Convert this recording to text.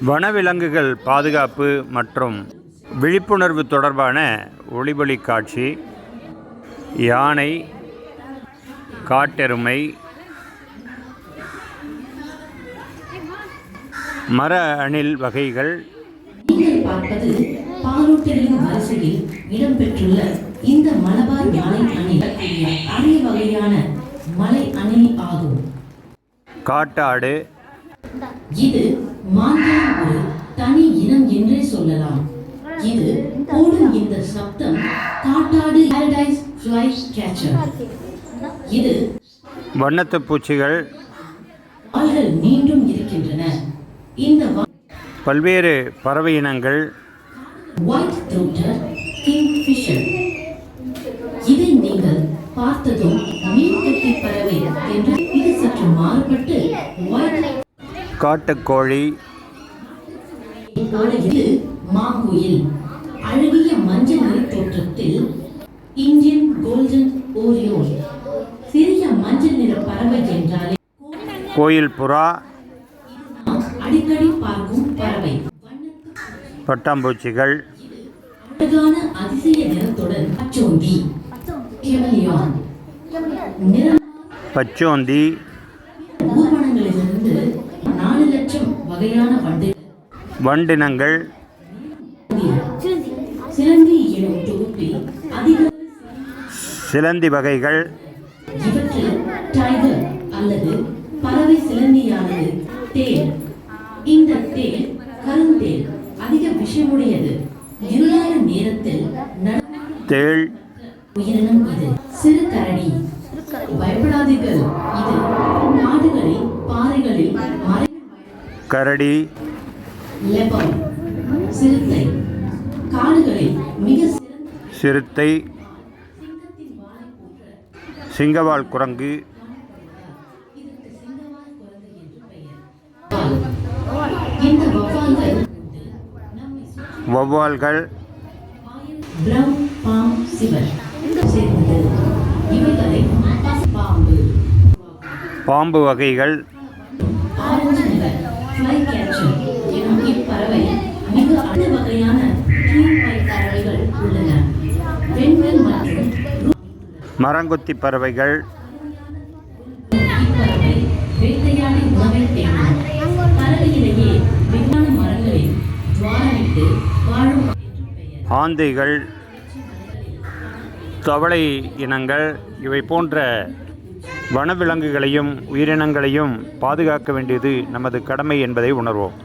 வனவிலங்குகள் பாதுகாப்பு மற்றும் விழிப்புணர்வு தொடர்பான ஒளிபொலி காட்சி. யானை, காட்டெருமை, மர அணில் வகைகள். நீங்கள் பார்ப்பது பாலூட்டிகளின் வரிசையில் இடம்பெற்றுள்ள இந்த மலபார் யானை அணில் அரிய வகையான மலை அணில் ஆகும். காட்டாடு. இது மான்களின் ஒரு தனி இனம் என்றே சொல்லலாம். இது போடும் இந்த சப்தம் காட்டாடு பாரடைஸ் ஃப்ளை கேச்சர். இது வண்ணத்து பூச்சிகள். வால்கள் நீண்டும் இருக்கின்றன. இந்த பல்வேறு பறவை இனங்கள். White throated kingfisher. இதை நீங்கள் பார்த்ததும் மீன்கட்டி பறவை என்று இது சற்று மாறுபட்டு ஒயிட் காட்டுக்கோழி. இது மாங்குயில். அழகிய மஞ்சள் நிற தோற்றத்தில் இந்தியன் கோல்டன் ஓரியோல். சிறிய மஞ்சள் நிற பறவை என்றாலே கோயில் புறா. அடிக்கடி பார்க்கும் பறவை. பட்டாம்பூச்சிகள். அழகான அதிசய நிறத்துடன் பச்சோந்தி கெமலியான் நிறம். பச்சோந்தி. ஊர்வனங்களிலிருந்து 4 லட்சம் வகையான வண்டினங்கள். சிலந்தி எனும் தொகுப்பில் அதிக சிலந்தி வகைகள். இவற்றில் டைகர் அல்லது பறவை சிலந்தியானது தேல். இந்த தேல் கருந்தேல் அதிக விஷமுடையது. இருளான நேரத்தில் தேள் உயிரினம் இது. சிறு கரடி. பயப்படாதீர்கள், இது காடுகளில் பாறைகளில் மறை. கரடி. லெபர்ட் சிறுத்தை. காடுகளில் மிக சிறுத்தை. சிங்கவால் குரங்கு. இந்த வௌவால்கள். பிரவுன் பாம் சிவர் சேர்ந்தது. இவைகளை பாம்பு. பாம்பு வகைகள். ஆரஞ்சு நிற ஃப்ளை கேச்சர் எனும் இப்பறவை மிக அரிய வகையான கிரீன்பை பறவைகள் உள்ளன. பெண்கள் மற்றும் மரங்கொத்தி பறவைகள். இப்பறவை வேட்டையாடி உணவை தேடும். பறவையிலேயே விஞ்ஞான மரங்களில் துவாரமிட்டு வாழும் ஆந்தைகள், தவளை இனங்கள். இவை போன்ற வனவிலங்குகளையும் உயிரினங்களையும் பாதுகாக்க வேண்டியது நமது கடமை என்பதை உணர்வோம்.